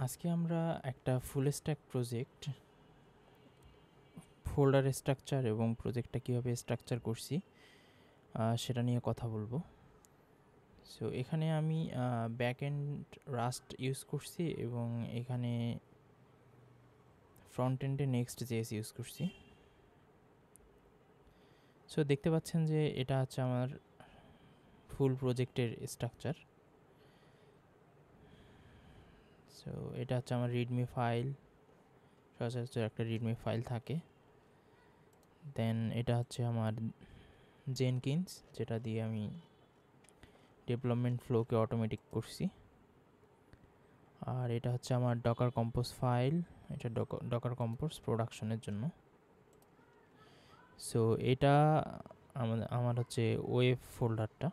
আজকে আমরা একটা full stack project folder structure এবং প্রজেক্টটা কীভাবে স্ট্রাকচার করছি সেটা নিয়ে কথা বলবো। সো এখানে আমি ব্যাক এন্ড রাস্ট ইউজ করছি এবং এখানে ফ্রন্ট এন্ডে নেক্সট জেএস ইউজ করছি। সো দেখতে পাচ্ছেন যে এটা হচ্ছে আমার ফুল প্রজেক্টের স্ট্রাকচার। সো এটা হচ্ছে আমার রিডমি ফাইল, সচরাচর একটা রিডমি ফাইল থাকে। দেন এটা হচ্ছে আমার জেনকিন্স, যেটা দিয়ে আমি ডেভেলপমেন্ট ফ্লোকে অটোমেটিক করছি। আর এটা হচ্ছে আমার ডকার কম্পোজ ফাইল, এটা ডকার কম্পোজ প্রোডাকশনের জন্য। সো এটা আমার হচ্ছে ওয়েব ফোল্ডারটা,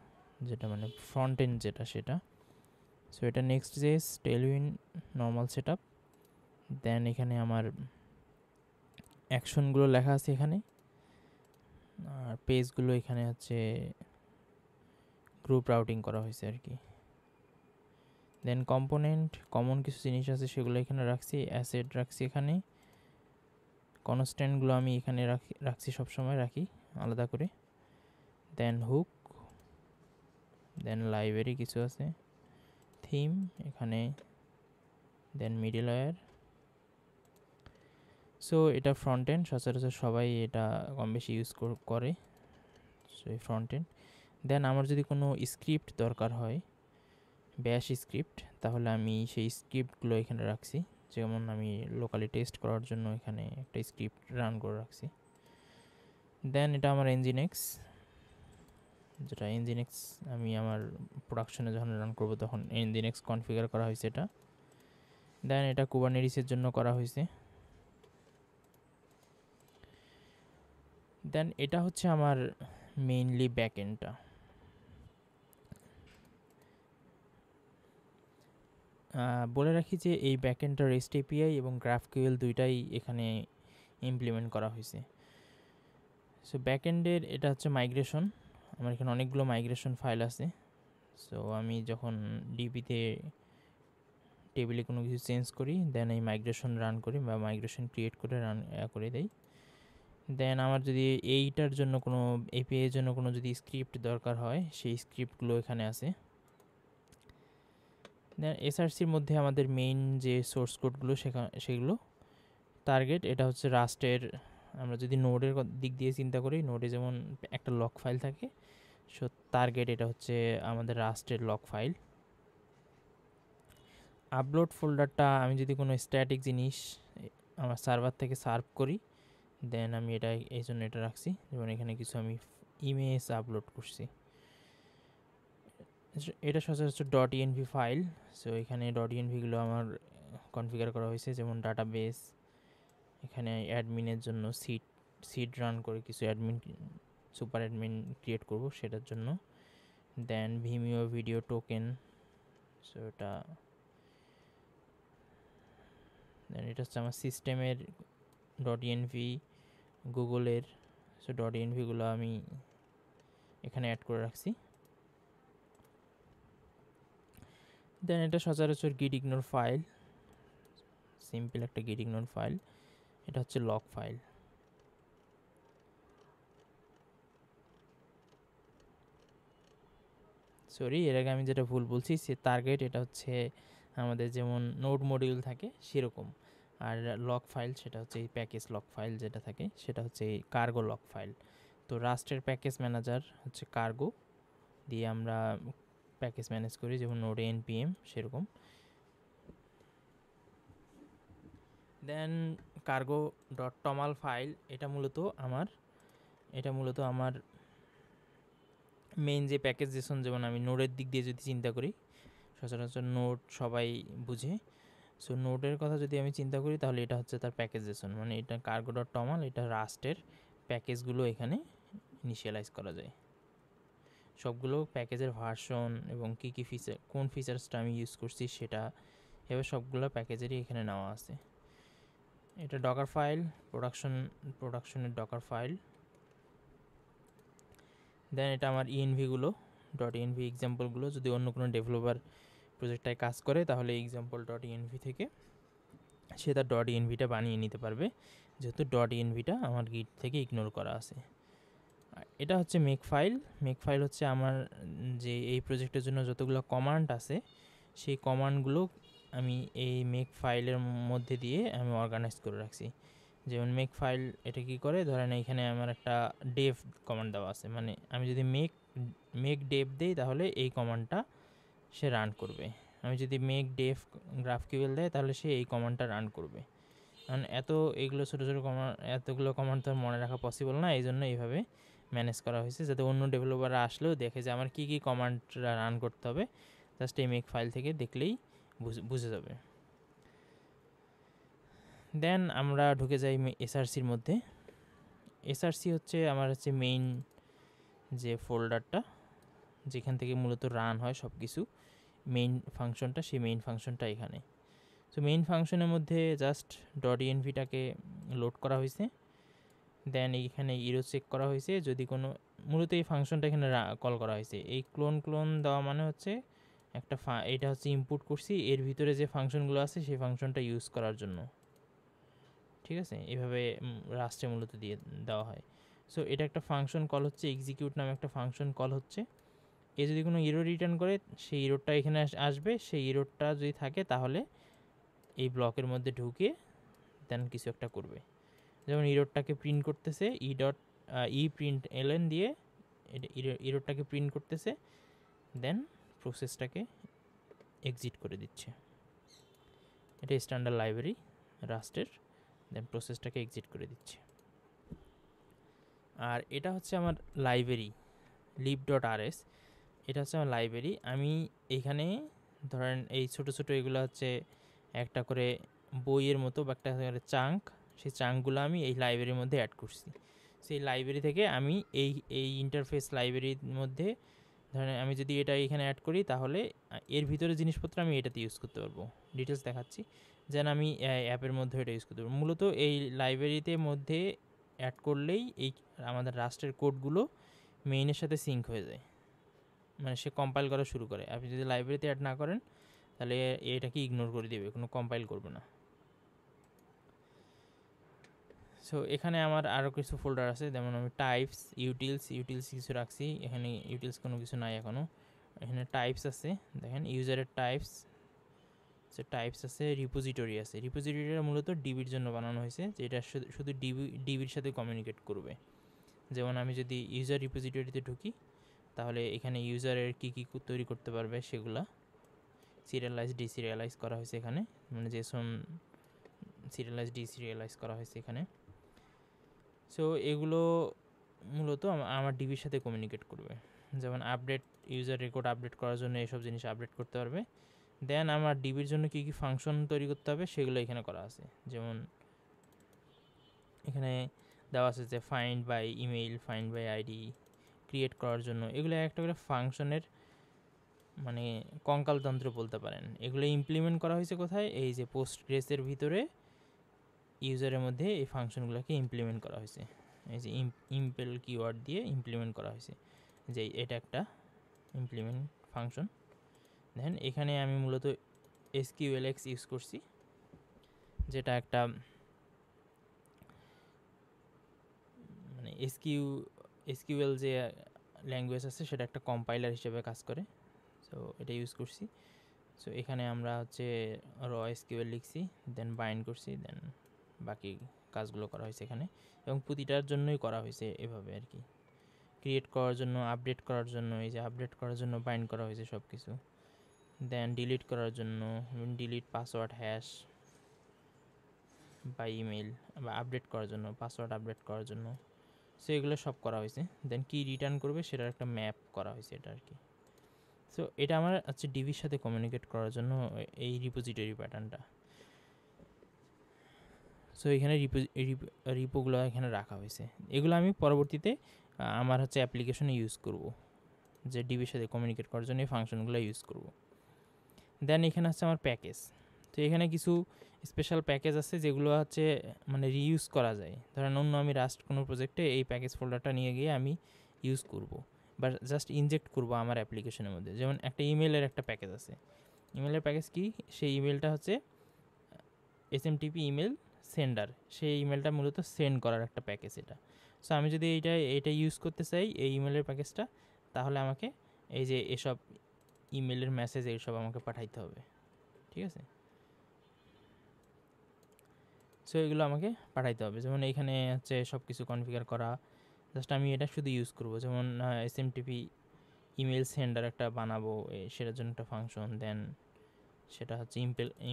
যেটা মানে ফ্রন্ট এন্ড যেটা সেটা। সো এটা Next JS Tailwind normal setup. Then এখানে আমার অ্যাকশনগুলো লেখা আছে এখানে, আর পেজগুলো এখানে হচ্ছে গ্রুপ রাউটিং করা হয়েছে আর কি। দেন কম্পোনেন্ট কমন কিছু জিনিস আছে সেগুলো এখানে রাখছি, অ্যাসেট রাখছি এখানে, কনস্ট্যান্টগুলো আমি এখানে রাখছি, সবসময় রাখি আলাদা করে। দেন হুক, দেন লাইব্রেরি কিছু আছে, থিম এখানে, দেন মিডল ওয়্যার। সো এটা ফ্রন্ট এন্ড, সচরাচর সবাই এটা কম বেশি ইউজ করে। সো এই ফ্রন্ট এন্ড। দেন আমার যদি কোনো স্ক্রিপ্ট দরকার হয়, ব্যাশ স্ক্রিপ্ট, তাহলে আমি সেই স্ক্রিপ্টগুলো এখানে রাখছি। যেমন আমি লোকালি টেস্ট করার জন্য এখানে একটা স্ক্রিপ্ট রান করে রাখছি। দেন এটা আমার এনজিনেক্স, যেটা এনজিনেক্স আমি আমার প্রোডাকশনে যখন রান করবো তখন এনজিনেক্স কনফিগার করা হয়েছে এটা। দেন এটা কুবারনেটিসের জন্য করা হয়েছে। দেন এটা হচ্ছে আমার মেইনলি ব্যাকএন্ডটা। বলে রাখি যে এই ব্যাকএন্ডটা রেস্ট এপিআই এবং গ্রাফকিউএল দুইটাই এখানে ইমপ্লিমেন্ট করা হয়েছে। সো ব্যাকএন্ডের এটা হচ্ছে মাইগ্রেশন, আমার এখানে অনেকগুলো মাইগ্রেশন ফাইল আছে। সো আমি যখন ডিবিতে টেবিলে কোনো কিছু চেঞ্জ করি, দেন এই মাইগ্রেশন রান করি বা মাইগ্রেশন ক্রিয়েট করে রান করে দেই। দেন আমার যদি এইটার জন্য কোনো এপিআইয়ের জন্য কোনো যদি স্ক্রিপ্ট দরকার হয়, সেই স্ক্রিপ্টগুলো এখানে আছে। দেন এসআরসির মধ্যে আমাদের মেইন যে সোর্স কোডগুলো সেগুলো। টার্গেট এটা হচ্ছে রাস্টের, আমরা যদি নোডের দিক দিয়ে চিন্তা করি, নোডে যেমন একটা লক ফাইল থাকে, সো টার্গেট এটা হচ্ছে আমাদের রাস্টের লক ফাইল। আপলোড ফোল্ডারটা আমি যদি কোনো স্ট্যাটিক জিনিস আমার সার্ভার থেকে সার্ভ করি, দেন আমি এটা এই জন্য এটা রাখছি। যেমন এখানে কিছু আমি ইমেজ আপলোড করছি, এটা সচরাচর ডট ইএনভি ফাইল। সো এখানে ডট ইএনভিগুলো আমার কনফিগার করা হয়েছে, যেমন ডাটাবেস, এখানে অ্যাডমিনের জন্য সিড রান করে কিছু অ্যাডমিন সুপার অ্যাডমিন ক্রিয়েট করব সেটার জন্য। দেন ভিমিও ভিডিও টোকেন, সো এটা দেন এটা হচ্ছে আমার সিস্টেমের ডট ইএনভি, গুগলের। সো ডট ইএনভিগুলো আমি এখানে অ্যাড করে রাখছি। দেন এটা সচরাচর গিট ইগনোর ফাইল, সিম্পল একটা গিট ইগনোর ফাইল। এটা হচ্ছে লক ফাইল। সরি, এর আগে আমি যেটা ভুল বলছি, সে টার্গেট এটা হচ্ছে আমাদের যেমন নোড মডিউল থাকে সেরকম, আর লক ফাইল সেটা হচ্ছে এই প্যাকেজ লক ফাইল যেটা থাকে সেটা হচ্ছে এই কার্গো লক ফাইল। তো রাস্টের প্যাকেজ ম্যানেজার হচ্ছে কার্গো দিয়ে আমরা প্যাকেজ ম্যানেজ করি, যেমন নোডে এনপিএম সেরকম। দেন কার্গো ডট টমাল ফাইল, এটা মূলত আমার মেইন যে প্যাকেজ জেসন, যেমন আমি নোডের দিক দিয়ে যদি চিন্তা করি, সচরাচর নোড সবাই বুঝে। সো নোডের কথা যদি আমি চিন্তা করি, তাহলে এটা হচ্ছে তার প্যাকেজ জেসন, মানে এটা কার্গো ডট টমাল, এটা রাস্টের প্যাকেজগুলো এখানে ইনিশিয়ালাইজ করা যায়। সবগুলো প্যাকেজের ভার্সন এবং কী কী ফিচার, কোন ফিচার্সটা আমি ইউজ করছি সেটা, এবার সবগুলো প্যাকেজেরই এখানে নেওয়া আছে। এটা ডকার ফাইল, প্রোডাকশনের ডকার ফাইল। দেন এটা আমার ইএনভিগুলো, ডট ইএনভি এক্সাম্পলগুলো, যদি অন্য কোনো ডেভেলপার প্রজেক্টটায় কাজ করে, তাহলে এক্সাম্পল ডট ইএনভি থেকে সে তার ডট ইএনভিটা বানিয়ে নিতে পারবে, যেহেতু ডট ইএনভিটা আমার গিট থেকে ইগনোর করা আছে। এটা হচ্ছে মেক ফাইল। মেক ফাইল হচ্ছে আমার যে এই প্রজেক্টের জন্য যতগুলো কমান্ড আছে সেই কমান্ডগুলো আমি এই মেক ফাইলের মধ্যে দিয়ে আমি অর্গানাইজ করে রাখছি। যেমন মেক ফাইল এটা কি করে, ধরেন এইখানে আমার একটা ডেভ কমান্ড দেওয়া আছে, মানে আমি যদি মেক ডেভ দিই তাহলে এই কমান্ডটা সে রান করবে। আমি যদি মেক ডেভ গ্রাফকিউএল দেয় তাহলে সে এই কমান্ডটা রান করবে। কারণ এগুলো ছোটো ছোটো কমান্ড, এতগুলো কমান্ড তো মনে রাখা পসিবল না, এই জন্য এইভাবে ম্যানেজ করা হয়েছে, যাতে অন্য ডেভেলপাররা আসলেও দেখে যে আমার কী কী কমান্ডটা রান করতে হবে, জাস্ট এই মেক ফাইল থেকে দেখলেই বুঝে যাবে। দেন আমরা ঢুকে যাই এসআরসির মধ্যে। এসআরসি হচ্ছে আমার মেইন যে ফোল্ডারটা, যেখান থেকে মূলত রান হয় সব কিছু, মেইন ফাংশনটা, সেই মেইন ফাংশনটা এখানে। তো মেইন ফাংশনের মধ্যে জাস্ট ডট ইএনভিটাকে লোড করা হয়েছে, দেন এইখানে ইরো চেক করা হয়েছে যদি কোনো, মূলত এই ফাংশনটা এখানে কল করা হয়েছে। এই ক্লোন দেওয়া মানে হচ্ছে একটা এটা হচ্ছে ইনপুট করছি, এর ভিতরে যে ফাংশনগুলো আছে সেই ফাংশনটা ইউজ করার জন্য, ঠিক আছে? এভাবে রাস্টে মূলত দিয়ে দেওয়া হয়। সো এটা একটা ফাংশন কল হচ্ছে, এক্সিকিউট নামে একটা ফাংশন কল হচ্ছে। এ যদি কোনো ইরো রিটার্ন করে সেই ইরোরটা এখানে আসবে, সেই ইরোরটা যদি থাকে তাহলে এই ব্লকের মধ্যে ঢুকে দেন কিছু একটা করবে। যেমন ইরোরটাকে প্রিন্ট করতেছে ই প্রিন্ট এলএন দিয়ে ইরোরটাকে প্রিন্ট করতেছে, দেন প্রসেসটাকে এক্সিট করে দিচ্ছে। এটা স্ট্যান্ডার্ড লাইব্রেরি রাস্টের, দেন প্রসেসটাকে এক্সিট করে দিচ্ছে। আর এটা হচ্ছে আমার লাইব্রেরি lib.rs, এটা হচ্ছে আমার লাইব্রেরি। আমি এখানে ধরেন এই ছোট ছোট এগুলো হচ্ছে একটা করে বইয়ের মতো বা একটা করে চাঙ্ক, সেই চাঙ্কগুলো আমি এই লাইব্রেরির মধ্যে অ্যাড করছি। সেই লাইব্রেরি থেকে আমি এই ইন্টারফেস লাইব্রেরির মধ্যে ধরেন আমি যদি এটা এখানে অ্যাড করি তাহলে এর ভিতরে জিনিসপত্র আমি এটাতে ইউজ করতে পারবো। ডিটেলস দেখাচ্ছি, যেন আমি অ্যাপের মধ্যে এটা ইউজ করতে পারবো। মূলত এই লাইব্রেরিতে মধ্যে অ্যাড করলেই এই আমাদের রাস্টের কোডগুলো মেইনের সাথে সিঙ্ক হয়ে যায়, মানে সে কম্পাইল করা শুরু করে। আপনি যদি লাইব্রেরিতে অ্যাড না করেন তাহলে এটাকে ইগনোর করে দেবে, কোনো কম্পাইল করবে না। সো এখানে আমার আরও কিছু ফোল্ডার আছে, যেমন আমি টাইপস, ইউটিলস কিছু রাখছি। এখানে ইউটিলস কোনো কিছু নাই এখনও। এখানে টাইপস আছে, দেখেন ইউজারের টাইপস আছে, রিপোজিটরি আছে। রিপোজিটরিটা মূলত ডিবির জন্য বানানো হয়েছে, যেটা শুধু ডিবির সাথে কমিউনিকেট করবে। যেমন আমি যদি ইউজার রিপোজিটরিতে ঢুকি তাহলে এখানে ইউজারের কী তৈরি করতে পারবে সেগুলা ডিসিরিয়ালাইজ করা হয়েছে এখানে, মানে জেসন ডিসিরিয়ালাইজ করা হয়েছে এখানে। সো এগুলো মূলত আমার ডিবির সাথে কমিউনিকেট করবে। যেমন আপডেট, ইউজার রেকর্ড আপডেট করার জন্য এইসব জিনিস আপডেট করতে পারবে। দেন আমার ডিবির জন্য কী ফাংশন তৈরি করতে হবে সেগুলো এখানে করা আছে। যেমন এখানে দেওয়া আছে যে find by email, find by ID create করার জন্য, এগুলো একটা করে ফাংশনের মানে কঙ্কালতন্ত্র বলতে পারেন। এগুলো ইমপ্লিমেন্ট করা হয়েছে কোথায়, এই যে পোস্টগ্রেসের ভিতরে ইউজারের মধ্যে এই ফাংশনগুলোকে ইমপ্লিমেন্ট করা হয়েছে। এই যে ইম্পেল কিওয়ার্ড দিয়ে ইমপ্লিমেন্ট করা হয়েছে, যে এটা একটা ইমপ্লিমেন্ট ফাংশন। দেখেন এখানে আমি মূলত SQLX ইউজ করছি, যেটা একটা মানে SQL যে ল্যাঙ্গুয়েজ আছে সেটা একটা কম্পাইলার হিসেবে কাজ করে। সো এটা ইউজ করছি। সো এখানে আমরা হচ্ছে SQL লিখছি, দেন বাইন্ড করছি, দেন বাকি কাজগুলো করা হয়েছে এখানে, এবং প্রতিটার জন্যই করা হয়েছে এভাবে আর কি। ক্রিয়েট করার জন্য, আপডেট করার জন্য, এই যে আপডেট করার জন্য বাইন্ড করা হয়েছে সব কিছু। দেন ডিলিট করার জন্য ডিলিট পাসওয়ার্ড হ্যাশ বা ইমেল, বা আপডেট করার জন্য পাসওয়ার্ড আপডেট করার জন্য। সো এগুলো সব করা হয়েছে। দেন কি রিটার্ন করবে সেটার একটা ম্যাপ করা হয়েছে এটা আর কি। সো এটা আমার হচ্ছে ডিবির সাথে কমিউনিকেট করার জন্য এই রিপোজিটরি প্যাটার্নটা। সো এখানে রিপোগুলো এখানে রাখা হয়েছে। এগুলো আমি পরবর্তীতে আমার হচ্ছে অ্যাপ্লিকেশনে ইউজ করব, যে ডিবির সাথে কমিউনিকেট করার জন্য এই ফাংশনগুলো ইউজ করব। দেন এখানে হচ্ছে আমার প্যাকেজ। তো এখানে কিছু স্পেশাল প্যাকেজ আছে যেগুলো হচ্ছে মানে রিইউজ করা যায়। ধরেন অন্য আমি রাস্ট কোনো প্রজেক্টে এই প্যাকেজ ফোল্ডারটা নিয়ে গিয়ে আমি ইউজ করব বা জাস্ট ইনজেক্ট করব আমার অ্যাপ্লিকেশনের মধ্যে। যেমন একটা ইমেলের একটা প্যাকেজ আছে, ইমেলের প্যাকেজ কি, সেই ইমেলটা হচ্ছে SMTP ইমেল সেন্ডার, সেই ইমেলটা মূলত সেন্ড করার একটা প্যাকেজ এটা। সো আমি যদি এটা ইউজ করতে চাই এই ইমেলের প্যাকেজটা, তাহলে আমাকে এই যে এসব ইমেলের মেসেজ এইসব আমাকে পাঠাইতে হবে, ঠিক আছে। সো এগুলো আমাকে পাঠাইতে হবে, যেমন এইখানে হচ্ছে সব কিছু কনফিগার করা। জাস্ট আমি এটা শুধু ইউজ করব, যেমন SMTP ইমেল সেন্ডার একটা বানাবো, সেটার জন্য একটা ফাংশন, দেন সেটা হচ্ছে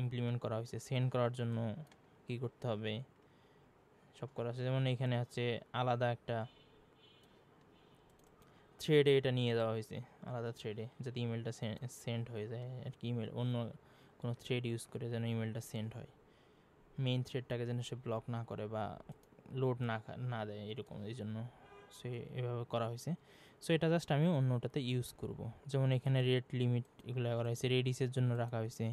ইমপ্লিমেন্ট করা হয়েছে। সেন্ড করার জন্য কি করতে হবে সব করা আছে, যেমন এখানে হচ্ছে আলাদা একটা থ্রেডে এটা নিয়ে যাওয়া হয়েছে, আলাদা থ্রেডে, যাতে ইমেলটা সেন্ড হয়ে যায় আর কি। ইমেল অন্য কোনো থ্রেড ইউজ করে যেন ইমেলটা সেন্ড হয়, মেইন থ্রেডটাকে যেন সে ব্লক না করে বা লোড না দেয় এরকম, এই জন্য সে এভাবে করা হয়েছে। সো এটা জাস্ট আমি অন্যটাতে ইউজ করব, যেমন এখানে রেট লিমিট এগুলো করা হয়েছে, রেডিসের জন্য রাখা হয়েছে।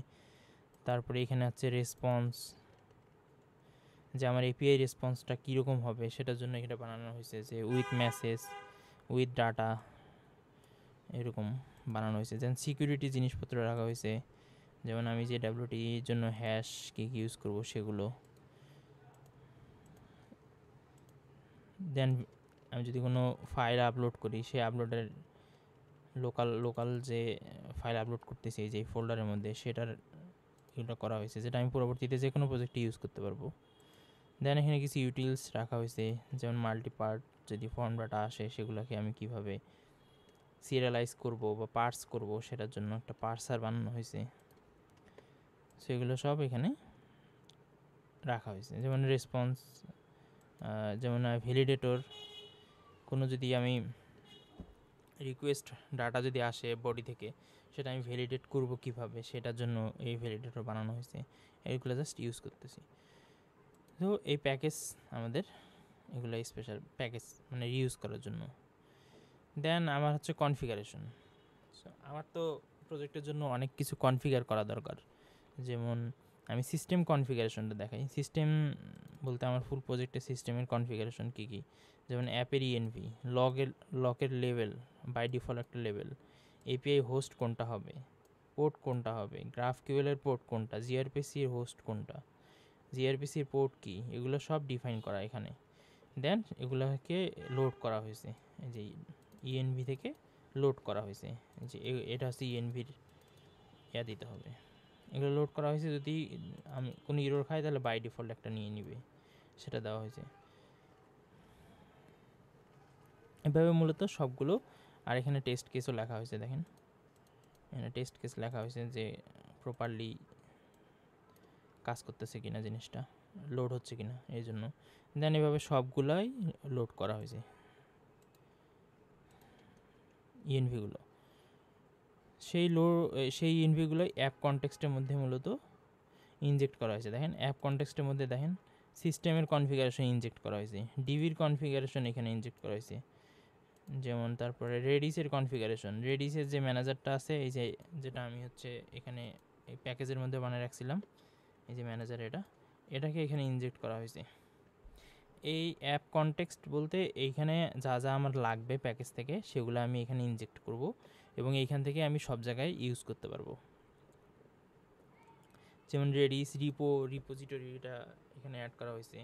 তারপরে এখানে হচ্ছে রেসপন্স, যে আমার এপিআই রেসপন্সটা কীরকম হবে সেটার জন্য এটা বানানো হয়েছে, যে উইথ মেসেজ উইথ ডাটা এরকম বানানো হয়েছে। দেন সিকিউরিটি জিনিসপত্র রাখা হয়েছে, যেমন আমি যে ডাব্লিউটির জন্য হ্যাশ কী ইউজ করব সেগুলো। দেন আমি যদি কোনো ফাইল আপলোড করি, সেই আপলোডের লোকাল যে ফাইল আপলোড করতেছি যে ফোল্ডারের মধ্যে, সেটার এটা করা হয়েছে, যেটা আমি পরবর্তীতে যে কোনো প্রজেক্টে ইউজ করতে পারবো। দেন এখানে কিছু ইউটিলস রাখা হয়েছে, যেমন মাল্টিপার্ট যদি ফর্ম ডাটা আসে সেগুলোকে আমি কিভাবে সিরিয়ালাইজ করব বা পার্স করব, সেটার জন্য একটা পার্সার বানানো হয়েছে। সেগুলো সব এখানে রাখা হয়েছে। যেমন রেসপন্স, যেমন ভ্যালিডেটর, কোনো যদি আমি রিকোয়েস্ট ডাটা যদি আসে বডি থেকে, সেটা আমি ভ্যালিডেট করব কিভাবে, সেটার জন্য এই ভ্যালিডেটর বানানো হয়েছে। এইগুলো জাস্ট ইউজ করতেছি। তো এই প্যাকেজ আমাদের এগুলো স্পেশাল প্যাকেজ মানে ইউজ করার জন্য। দেন আমার হচ্ছে কনফিগারেশন। আমার তো প্রজেক্টের জন্য অনেক কিছু কনফিগার করা দরকার, যেমন আমি সিস্টেম কনফিগারেশনটা দেখাই। সিস্টেম বলতে আমার ফুল প্রজেক্টের সিস্টেমের কনফিগারেশন কী কী, যেমন অ্যাপের ইএনভি, লকের লেভেল, বাই ডিফল্ট একটা লেভেল, এপিআই হোস্ট কোনটা হবে, পোর্ট কোনটা হবে, গ্রাফকিউএলের পোর্ট কোনটা, জিআরপিসির হোস্ট কোনটা, জিআরপিসির পোর্ট কী, এগুলো সব ডিফাইন করা এখানে। দেন এগুলোকে লোড করা হয়েছে, এই যে ইএনভি থেকে লোড করা হয়েছে, যে এটা হচ্ছে ইএনভির দিতে হবে। এগুলো লোড করা হয়েছে, যদি আমি কোনো ইরোর খাই তাহলে বাই ডিফল্ট একটা নিয়ে নিবে, সেটা দেওয়া হয়েছে। এভাবে মূলত সবগুলো। আর এখানে টেস্ট কেসও লেখা হয়েছে, দেখেন এখানে টেস্ট কেস লেখা হয়েছে, যে প্রপারলি কাজ করতেছে কিনা, জিনিসটা লোড হচ্ছে কিনা এই জন্য। দেন এভাবে সবগুলাই লোড করা হয়েছে ইএনভিগুলো। সেই ইএনভিগুলো অ্যাপ কনটেক্সটের মধ্যে মূলত ইনজেক্ট করা হয়েছে। দেখেন অ্যাপ কনটেক্সটের মধ্যে দেখেন সিস্টেমের কনফিগারেশন ইনজেক্ট করা হয়েছে, ডিভির কনফিগারেশন এখানে ইনজেক্ট করা হয়েছে, যেমন তারপরে রেডিসের কনফিগারেশন, রেডিসের যে ম্যানেজারটা আছে, এই যে যেটা আমি হচ্ছে এখানে এই প্যাকেজের মধ্যে বানিয়ে রাখছিলাম, এই যে ম্যানেজার এটাকে এখানে ইনজেক্ট করা হয়েছে। এই অ্যাপ কনটেক্সট বলতে এইখানে যা যা আমার লাগবে প্যাকেজ থেকে, সেগুলো আমি এখানে ইনজেক্ট করব এবং এইখান থেকে আমি সব জায়গায় ইউজ করতে পারবো। যেমন রেডিস রিপোজিটরিটা এখানে অ্যাড করা হয়েছে।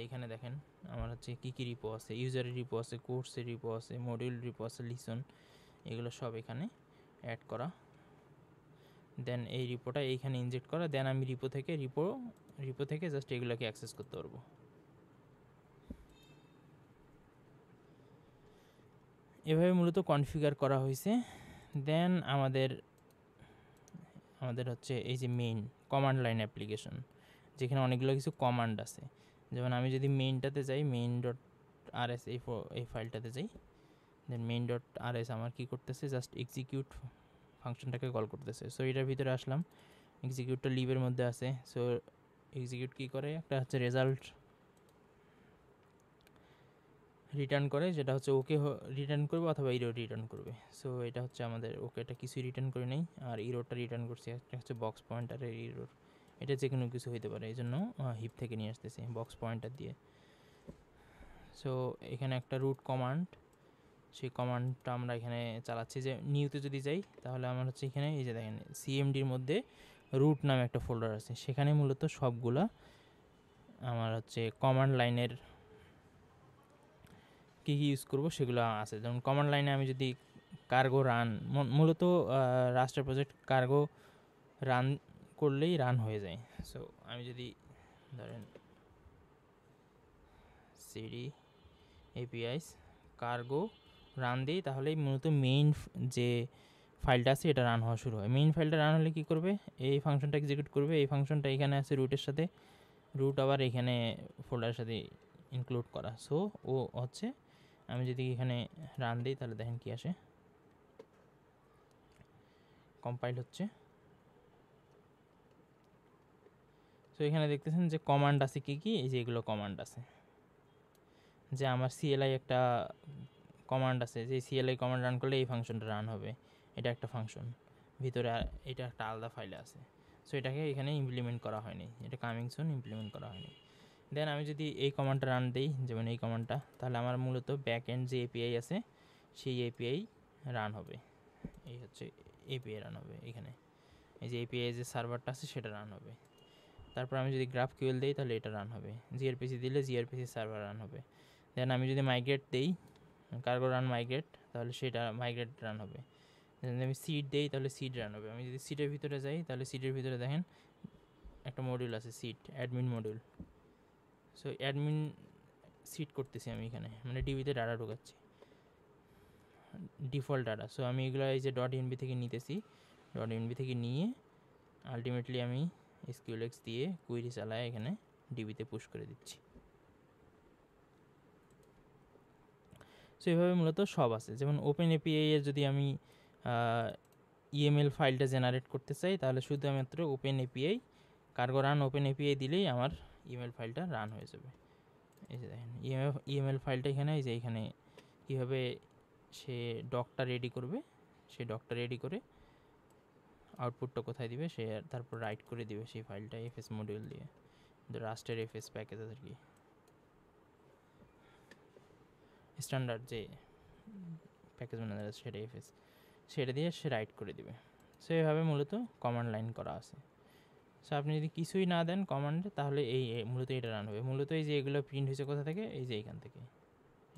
এইখানে দেখেন আমার হচ্ছে কী কী রিপো আছে, ইউজারের রিপো আছে, কোর্সের রিপো আছে, মডিউল রিপো আছে, লিসন, এগুলো সব এখানে অ্যাড করা। দেন এই রিপোটা এইখানে ইনজেক্ট করা, দেন আমি রিপো থেকে জাস্ট এগুলোকে অ্যাক্সেস করতে পারবো। এভাবে মূলত কনফিগার করা হয়েছে। দেন আমাদের হচ্ছে এই যে মেইন কমান্ড লাইন অ্যাপ্লিকেশন, যেখানে অনেকগুলো কিছু কমান্ড আছে। যেমন আমি যদি মেইনটাতে যাই, মেইন ডট আর এস এই ফাইলটাতে যাই, দেন মেইন ডট আর এস আমার কী করতেছে, জাস্ট এক্সিকিউট ফাংশনটাকে কল করতেছে। সো এটার ভিতরে আসলাম, এক্সিকিউটটা লিভের মধ্যে আছে। সো এক্সিকিউট কী করে, একটা হচ্ছে রেজাল্ট রিটার্ন করে, যেটা হচ্ছে ওকে রিটার্ন করবে অথবা ইরো রিটার্ন করবে। সো এটা হচ্ছে আমাদের ওকেটা কিছুই রিটার্ন করে নেই, আর ইরোটা রিটার্ন করছে, একটা হচ্ছে বক্স পয়েন্টারের ইরোর, এটা যে কোনো কিছু হইতে পারে, এই জন্য হিপ থেকে নিয়ে আসতেছে বক্স পয়েন্টার দিয়ে। সো এখানে একটা রুট কমান্ড, সেই কমান্ডটা আমরা এখানে চালাচ্ছি। যে নিউতে যদি যাই তাহলে আমার হচ্ছে এখানে এই যে দেখেন সিএমডির মধ্যে রুট নামে একটা ফোল্ডার আছে, সেখানে মূলত সবগুলা আমার হচ্ছে কমান্ড লাইনের কী কী ইউজ করবো সেগুলো আছে। যেমন কমান্ড লাইনে আমি যদি কার্গো রান, মূলত রাস্টার প্রজেক্ট কার্গো রান করলেই রান হয়ে যায়। সো আমি যদি ধরেন সিডি এপিআইস কার্গো রান দিই তাহলেই মূলত মেইন যে ফাইলটা আছে এটা রান হওয়া শুরু হয়। মেইন ফাইলটা রান হলে কী করবে, এই ফাংশনটা এক্সিকিউট করবে। এই ফাংশনটা এখানে আছে রুটের সাথে, রুট আবার এখানে ফোল্ডারের সাথে ইনক্লুড করা। সো ও হচ্ছে আমি যদি এখানে রান দিই তাহলে দেখেন কি আসে, কম্পাইল হচ্ছে। সো এখানে দেখতেছেন যে কমান্ড আছে কী কী, এই যে এগুলো কমান্ড আছে। যে আমার সিএলআই একটা কমান্ড আছে, যে সিএলআই কমান্ড রান করলে এই ফাংশনটা রান হবে, এটা একটা ফাংশন ভিতরে, এটা একটা আলাদা ফাইলে আছে। সো এটাকে এখানে ইমপ্লিমেন্ট করা হয়নি, এটা কামিং সুন ইমপ্লিমেন্ট করা হয়নি। দেন আমি যদি এই কমান্ডটা রান দিই, যেমন এই কমান্ডটা, তাহলে আমার মূলত ব্যাক এন্ড যে এপিআই আছে সেই এপিআই রান হবে। এই হচ্ছে এপিআই রান হবে এখানে, এই যে এপিআই যে সার্ভারটা আছে সেটা রান হবে। তারপর আমি যদি গ্রাফ কিউএল দিই তাহলে এটা রান হবে, জিআরপিসি দিলে জিআরপিসি সার্ভার রান হবে। দেন আমি যদি মাইগ্রেট দিই, কার্গো রান মাইগ্রেট, তাহলে সেটা মাইগ্রেট রান হবে। যদি আমি সিড দিই তাহলে সিড রান হবে। আমি যদি সিডের ভিতরে যাই তাহলে সিডের ভিতরে দেখেন একটা মডিউল আছে seed, admin module. So admin seed করতেছি আমি এখানে, মানে ডিবিতে ডাটা ঢোকাচ্ছি, ডিফল্ট ডাটা। সো আমি এগুলো এই যে ডট ইনবি থেকে নিতেছি, ডট ইনবি থেকে নিয়ে আলটিমেটলি আমি এসকিউএলএক্স দিয়ে কুইরি চালায় এখানে ডিবিতে পুশ করে দিচ্ছি। সো এইভাবে মূলত সব আছে। যেমন ওপেন এপিআই এর যদি আমি ইএমএল ফাইলটা জেনারেট করতে চাই তাহলে শুধুমাত্র open API cargo run open API দিলেই আমার ইমেল ফাইলটা রান হয়ে যাবে। এই যে দেখেন ইএমএল ফাইলটা এখানে, এই যে এখানে কীভাবে সে ডকটা রেডি করবে, সে ডকটা রেডি করে আউটপুটটা কোথায় দিবে সে তারপর রাইট করে দিবে সেই ফাইলটা এফএস মডিউল দিয়ে, রাস্টের এফএস প্যাকেজ আর কি, স্ট্যান্ডার্ড যে প্যাকেজ ম্যানেজার আছে সেটা এফএস, সেটা দিয়ে সে রাইট করে দিবে। সো এইভাবে মূলত কমান্ড লাইন করা আছে। সো আপনি যদি কিছুই না দেন কমান্ডে তাহলে এই মূলত এটা রান হবে। মূলত এই যে এগুলো প্রিন্ট হয়েছে কোথা থেকে, এই যে এইখান থেকে,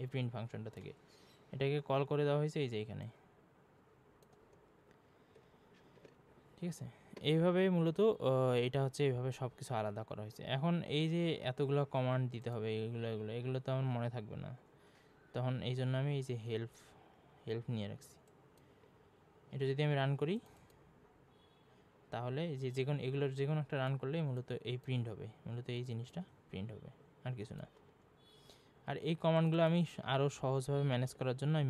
এই প্রিন্ট ফাংশনটা থেকে এটাকে কল করে দেওয়া হয়েছে এই যে এখানে, ঠিক আছে। এইভাবে মূলত এটা হচ্ছে এইভাবে সব কিছু আলাদা করা হয়েছে। এখন এই যে এতগুলো কমান্ড দিতে হবে, এগুলো তো আমার মনে থাকবে না, তখন এই জন্য আমি এই যে হেল্প নিয়ে রাখছি। এটা যদি আমি রান করি তাহলে যে কোনো এগুলোর যে কোনো একটা রান করলেই মূলত এই প্রিন্ট হবে, মূলত এই জিনিসটা প্রিন্ট হবে, আর কিছু না। আর এই কমান্ডগুলো আমি আরও সহজভাবে ম্যানেজ করার জন্য আমি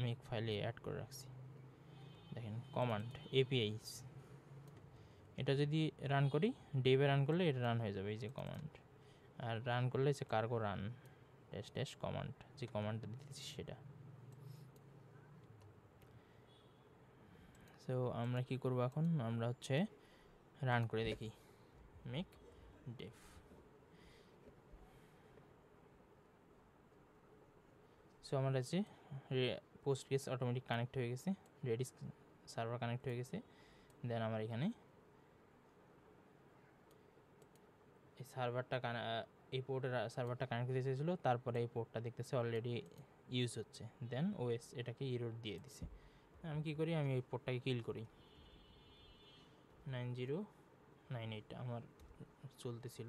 মেক ফাইলে অ্যাড করে রাখছি। দেখেন কমান্ড এপিআইস, এটা যদি রান করি, ডেভে রান করলে এটা রান হয়ে যাবে এই যে কমান্ড, আর রান করলে যে কার্গো রান ড্যাশ কমান্ড, যে কমান্ডটা দিতেছি সেটা। সো আমরা কি করব এখন, আমরা হচ্ছে রান করে দেখি মেক ডেভ। সো আমার আছে পোস্ট গেস অটোমেটিক কানেক্ট হয়ে গেছে, রেডিস সার্ভার কানেক্ট হয়ে গেছে। দেন আমার এখানে এই সার্ভারটা এই পোর্টের সার্ভারটা কানেক্ট হতে চেয়েছিলো, তারপরে এই পোর্টটা দেখতেছে অলরেডি ইউজ হচ্ছে। দেন ওএস এটাকে ইরোড দিয়ে দিছে। আমি কী করি, আমি এই পোর্টটাকে কিল করি, 9098 আমার চলতেছিল।